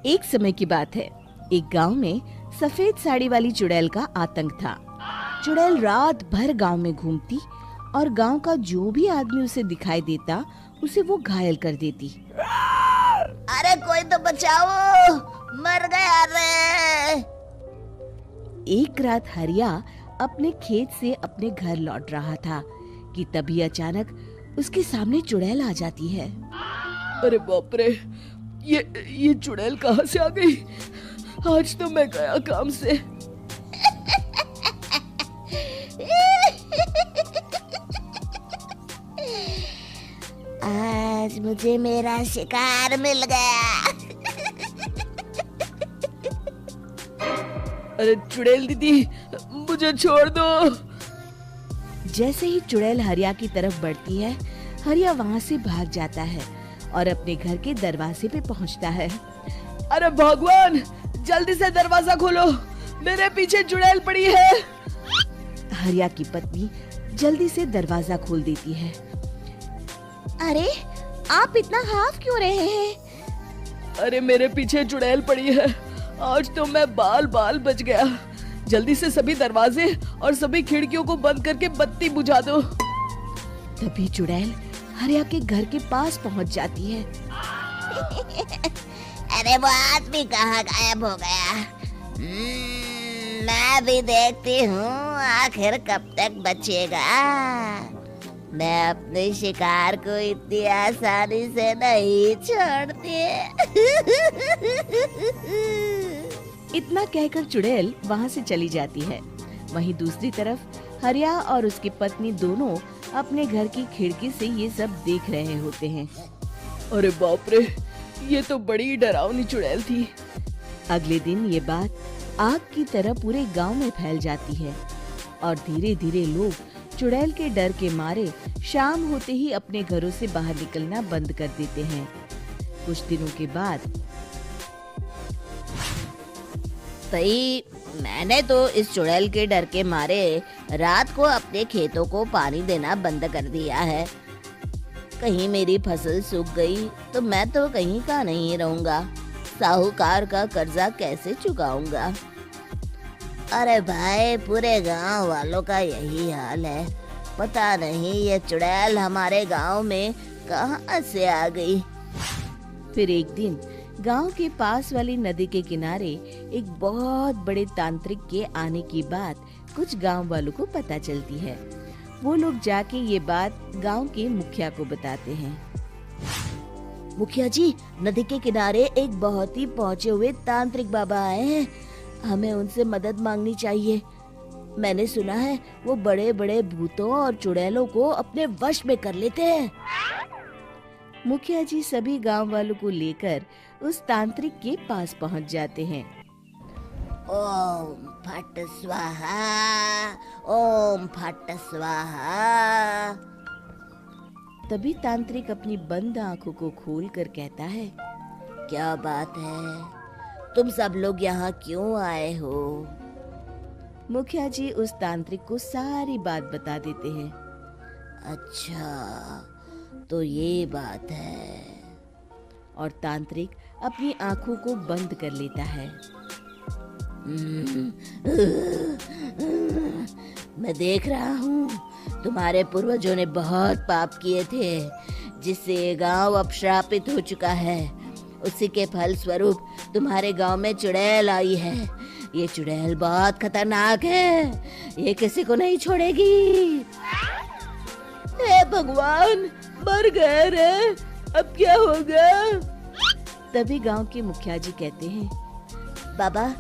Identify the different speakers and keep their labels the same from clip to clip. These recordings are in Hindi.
Speaker 1: एक समय की बात है। एक गांव में सफेद साड़ी वाली चुड़ैल का आतंक था। चुड़ैल रात भर गांव में घूमती और गांव का जो भी आदमी उसे दिखाई देता उसे वो घायल कर देती।
Speaker 2: अरे कोई तो बचाओ, मर गया रे।
Speaker 1: एक रात हरिया अपने खेत से अपने घर लौट रहा था कि तभी अचानक उसके सामने चुड़ैल आ जाती है।
Speaker 3: अरे बाप रे, ये चुड़ैल कहाँ से आ गई? आज तो मैं गया काम से।
Speaker 2: आज मुझे मेरा शिकार मिल गया।
Speaker 3: अरे चुड़ैल दीदी, मुझे छोड़ दो।
Speaker 1: जैसे ही चुड़ैल हरिया की तरफ बढ़ती है, हरिया वहाँ से भाग जाता है और अपने घर के दरवाजे पे पहुँचता है।
Speaker 3: अरे भगवान, जल्दी से दरवाजा खोलो, मेरे पीछे चुड़ैल पड़ी है।
Speaker 1: हरिया की पत्नी जल्दी से दरवाजा खोल देती है।
Speaker 2: अरे आप इतना हाफ क्यों रहे हैं?
Speaker 3: अरे मेरे पीछे चुड़ैल पड़ी है, आज तो मैं बाल बाल बच गया। जल्दी से सभी दरवाजे और सभी खिड़कियों को बंद करके बत्ती बुझा दो।
Speaker 1: तभी चुड़ैल हरिया के घर के पास पहुंच जाती है।
Speaker 2: अरे वो आदमी कहाँ गायब हो गया? मैं भी देखती हूँ आखिर कब तक बचेगा। मैं अपने शिकार को इतनी आसानी से नहीं छोड़ती।
Speaker 1: इतना कहकर चुड़ैल वहाँ से चली जाती है। वहीं दूसरी तरफ हरिया और उसकी पत्नी दोनों अपने घर की खिड़की से ये सब देख रहे होते हैं।
Speaker 3: अरे बाप रे, ये तो बड़ी डरावनी चुड़ैल थी।
Speaker 1: अगले दिन ये बात आग की तरह पूरे गांव में फैल जाती है और धीरे धीरे लोग चुड़ैल के डर के मारे शाम होते ही अपने घरों से बाहर निकलना बंद कर देते हैं। कुछ दिनों के बाद
Speaker 2: भाई, मैंने तो इस चुड़ैल के डर के मारे रात को अपने खेतों को पानी देना बंद कर दिया है। कहीं मेरी फसल सूख गई तो मैं तो कहीं का नहीं रहूंगा। साहूकार का कर्जा कैसे चुकाऊंगा? अरे भाई, पूरे गांव वालों का यही हाल है। पता नहीं ये चुड़ैल हमारे गांव में कहां से आ गई।
Speaker 1: फिर एक दिन गांव के पास वाली नदी के किनारे एक बहुत बड़े तांत्रिक के आने की बात कुछ गांव वालों को पता चलती है। वो लोग जाके ये बात गांव के मुखिया को बताते हैं।
Speaker 2: मुखिया जी, नदी के किनारे एक बहुत ही पहुंचे हुए तांत्रिक बाबा आए हैं। हमें उनसे मदद मांगनी चाहिए। मैंने सुना है वो बड़े बड़े भूतों और चुड़ैलों को अपने वश में कर लेते हैं।
Speaker 1: मुखिया जी सभी गांव वालों को लेकर उस तांत्रिक के पास पहुंच जाते हैं।
Speaker 2: ओम फट स्वाहा, ओम फट स्वाहा।
Speaker 1: तभी तांत्रिक अपनी बंद आंखों को खोलकर कहता है,
Speaker 2: क्या बात है? तुम सब लोग यहाँ क्यों आए हो?
Speaker 1: मुखिया जी उस तांत्रिक को सारी बात बता देते हैं।
Speaker 2: अच्छा, तो ये बात है।
Speaker 1: और तांत्रिक अपनी आंखों को बंद कर लेता है।
Speaker 2: मैं देख रहा हूँ तुम्हारे पूर्वजों ने बहुत पाप किए थे, जिससे ये गांव अब श्रापित हो चुका है। उसी के फल स्वरूप तुम्हारे गांव में चुड़ैल आई है। ये चुड़ैल बहुत खतरनाक है, ये किसी को नहीं छोड़ेगी।
Speaker 3: हे भगवान, मर गए रे, अब क्या होगा?
Speaker 1: तभी गांव के मुखिया जी कहते हैं,
Speaker 2: बाबा,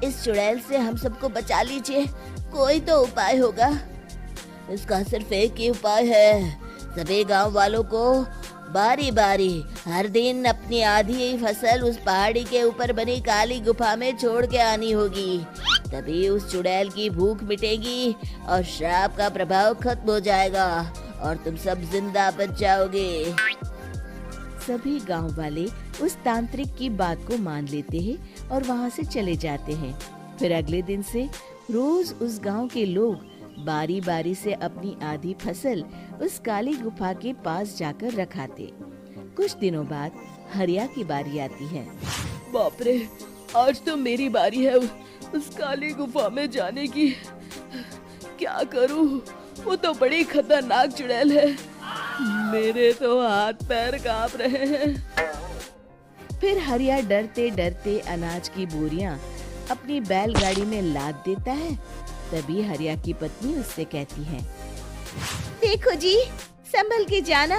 Speaker 2: इस चुड़ैल से हम सबको बचा लीजिए। कोई तो उपाय होगा। इसका सिर्फ एक ही उपाय है। सभी गांव वालों को बारी बारी हर दिन अपनी आधी फसल उस पहाड़ी के ऊपर बनी काली गुफा में छोड़ के आनी होगी। तभी उस चुड़ैल की भूख मिटेगी और श्राप का प्रभाव खत्म हो जाएगा और तुम सब जिंदा बच जाओगे।
Speaker 1: सभी गांव वाले उस तांत्रिक की बात को मान लेते हैं और वहां से चले जाते हैं। फिर अगले दिन से रोज उस गांव के लोग बारी बारी से अपनी आधी फसल उस काली गुफा के पास जाकर रखाते। कुछ दिनों बाद हरिया की बारी आती है।
Speaker 3: बाप रे, आज तो मेरी बारी है उस काली गुफा में जाने की। क्या करूं? वो तो बड़ी खतरनाक चुड़ैल है। मेरे तो हाथ पैर कांप रहे हैं।
Speaker 1: फिर हरिया डरते डरते अनाज की बोरियां अपनी बैलगाड़ी में लाद देता है। तभी हरिया की पत्नी उससे कहती है,
Speaker 2: देखो जी, संभल के जाना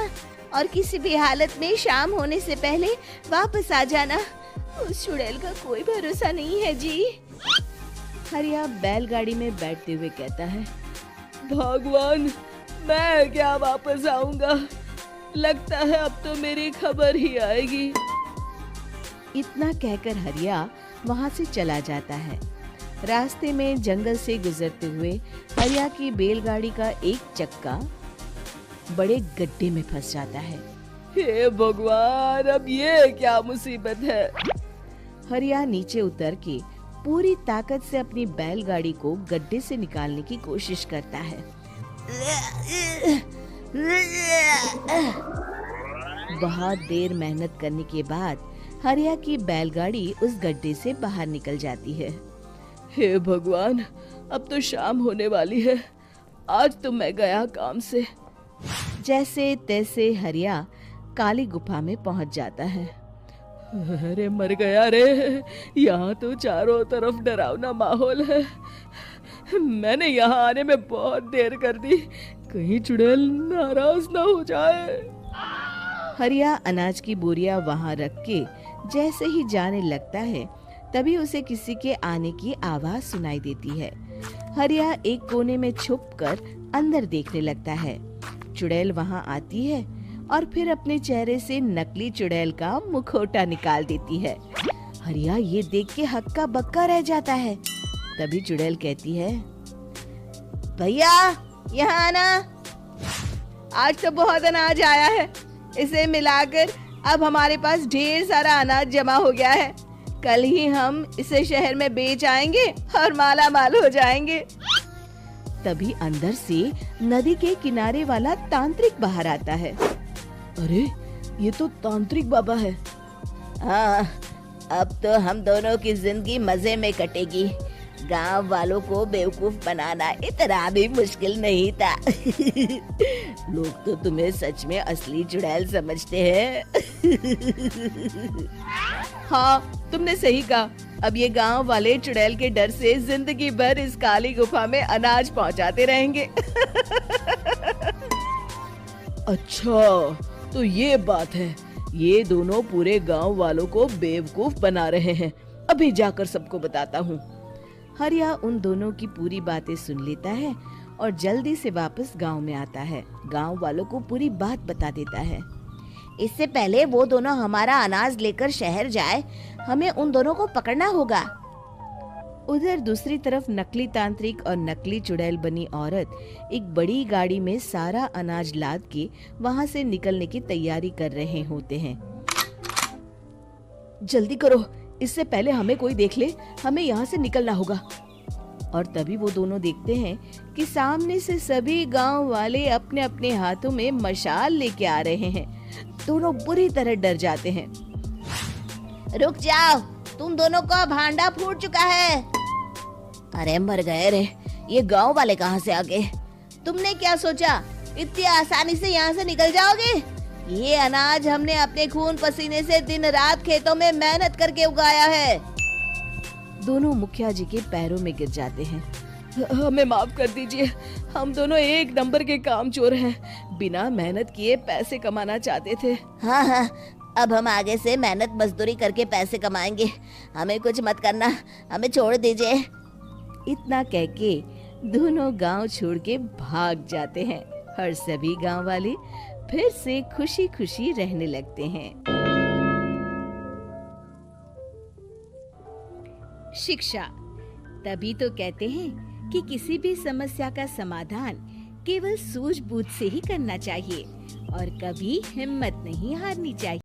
Speaker 2: और किसी भी हालत में शाम होने से पहले वापस आ जाना। उस चुड़ैल का कोई भरोसा नहीं है जी।
Speaker 1: हरिया बैलगाड़ी में बैठते हुए कहता है,
Speaker 3: भगवान, मैं क्या वापस आऊंगा? लगता है अब तो मेरी खबर ही आएगी।
Speaker 1: इतना कहकर हरिया वहां से चला जाता है। रास्ते में जंगल से गुजरते हुए हरिया की बैलगाड़ी का एक चक्का बड़े गड्ढे में फंस जाता है।
Speaker 3: हे भगवान, अब ये क्या मुसीबत है?
Speaker 1: हरिया नीचे उतर के पूरी ताकत से अपनी बैलगाड़ी को गड्ढे से निकालने की कोशिश करता है। बहुत देर मेहनत करने के बाद हरिया की बैलगाड़ी उस गड्ढे से बाहर निकल जाती है।
Speaker 3: हे भगवान, अब तो शाम होने वाली है। आज तो मैं गया काम से।
Speaker 1: जैसे तैसे हरिया काली गुफा में पहुंच जाता है।
Speaker 3: अरे मर गया रे, यहाँ तो चारों तरफ डरावना माहौल है। मैंने यहाँ आने में बहुत देर कर दी, कहीं चुड़ैल नाराज ना हो जाए।
Speaker 1: हरिया अनाज की बोरियां वहां रख के जैसे ही जाने लगता है, तभी उसे किसी के आने की आवाज सुनाई देती है। हरिया एक कोने में छुपकर अंदर देखने लगता है। चुड़ैल वहां आती है और फिर अपने चेहरे से नकली चुड़ैल का मुखौटा निकाल देती है। हरिया ये देख के हक्का बक्का रह जाता है। तभी चुड़ैल कहती है,
Speaker 2: भैया यहाँ आना।
Speaker 3: आज तो बहुत अनाज आया है, इसे मिलाकर अब हमारे पास ढेर सारा अनाज जमा हो गया है। कल ही हम इसे शहर में बेच आएंगे और माला माल हो जाएंगे।
Speaker 1: तभी अंदर से नदी के किनारे वाला तांत्रिक बाहर आता है।
Speaker 3: अरे, ये तो तांत्रिक बाबा है।
Speaker 2: हाँ, अब तो हम दोनों की जिंदगी मजे में कटेगी। गांव वालों को बेवकूफ बनाना इतना भी मुश्किल नहीं था। लोग तो तुम्हें सच में असली चुड़ैल समझते हैं।
Speaker 3: हाँ, तुमने सही कहा। अब ये गांव वाले चुड़ैल के डर से जिंदगी भर इस काली गुफा में अनाज पहुंचाते रहेंगे। अच्छा, तो ये बात है। ये दोनों पूरे गांव वालों को बेवकूफ बना रहे हैं। अभी जाकर सबको बताता हूँ।
Speaker 1: हरिया उन दोनों की पूरी बातें सुन लेता है और जल्दी से वापस गांव में आता है। गांव वालों को पूरी बात बता देता है।
Speaker 2: इससे पहले वो दोनों हमारा अनाज लेकर शहर जाए, हमें उन दोनों को पकड़ना होगा।
Speaker 1: उधर दूसरी तरफ नकली तांत्रिक और नकली चुड़ैल बनी औरत एक बड़ी गाड़ी में सारा अनाज लाद के वहां से निकलने की तैयारी कर रहे होते हैं।
Speaker 3: जल्दी करो, इससे पहले हमें कोई देख ले। हमें यहाँ से निकलना होगा।
Speaker 1: और तभी वो दोनों देखते हैं कि सामने से सभी गांव वाले अपने अपने हाथों में मशाल लेके आ रहे हैं। दोनों बुरी तरह डर जाते हैं।
Speaker 2: रुक जाओ, तुम दोनों का भांडा फूट चुका है। अरे मर गए रे, ये गांव वाले कहाँ से आ गए? तुमने क्या सोचा इतनी आसानी से यहाँ से निकल जाओगे? ये अनाज हमने अपने खून पसीने से दिन रात खेतों में मेहनत करके उगाया है।
Speaker 1: दोनों मुखिया जी के पैरों में गिर जाते हैं।
Speaker 3: हमें माफ कर दीजिए, हम दोनों एक नंबर के कामचोर हैं। बिना मेहनत किए पैसे कमाना चाहते थे।
Speaker 2: हाँ हाँ, अब हम आगे से मेहनत मजदूरी करके पैसे कमाएंगे। हमें कुछ मत करना, हमें छोड़ दीजिए।
Speaker 1: इतना कह के दोनों गांव छोड़ के भाग जाते हैं और सभी गांव वाले फिर से खुशी खुशी रहने लगते हैं। शिक्षा, तभी तो कहते हैं कि किसी भी समस्या का समाधान केवल सूझबूझ से ही करना चाहिए और कभी हिम्मत नहीं हारनी चाहिए।